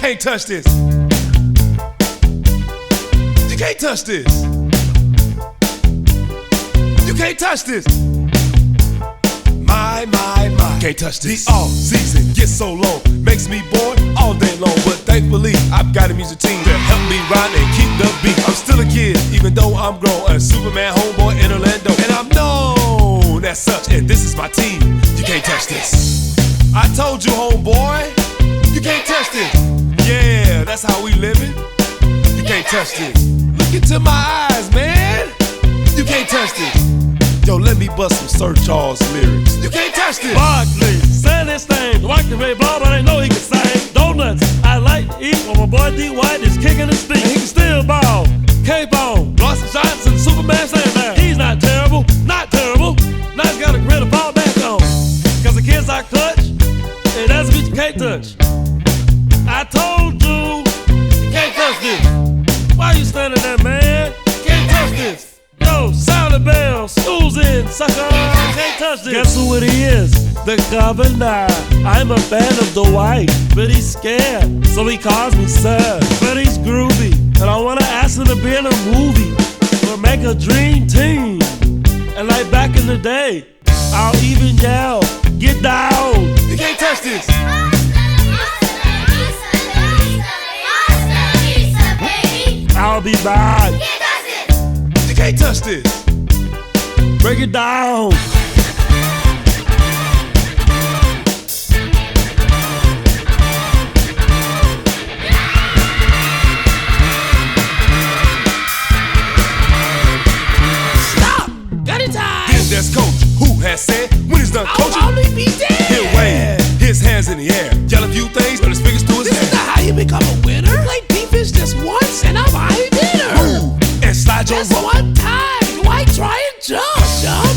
can't touch this. You can't touch this. You can't touch this. My, can't touch this. The off season gets so long, makes me bored all day long. But thankfully, I've got a music team to help me ride and keep the beat. I'm still a kid, even though I'm grown. A Superman homeboy in Orlando, and I'm known as such. And this is my team. You can't touch this. I told you, homeboy, you can't touch this. Yeah, that's how we living. You can't touch this. Look into my eyes, man. You can't touch this. Yo, let me bust some Sir Charles lyrics. You can't touch this. Barkley, say this thing. Dwight can Ray ball, but I know he can sing. Donuts, I like to eat when my boy D. White is kicking his feet. He can still ball, cape on, lost some shots and Superman saying that. He's not terrible, not terrible. Now he's got a grit to fall back on. Cause the kids I clutch, and that's what you can't touch. I told you, you can't touch this. Why you standing there, man? Can't touch this. Yo, sound the bell, school's in, sucker, can't touch this. Guess who it is? The governor. I'm a fan of Dwight, but he's scared, so he calls me sir. But he's groovy, and I wanna ask him to be in a movie or make a dream team. And like back in the day, I'll even yell, get down. You can't touch this. I'll be back. You can't touch this. Break it down. Stop! Got it time! Then there's Coach, who has said when he's done coaching, I'll only be dead! he'll wave his hands in the air, yell a few things, put his fingers to his This head. is not how you become a winner. You played defense just once, and I'm high dinner. Move and slide your Just rope. one time. Why try and jump?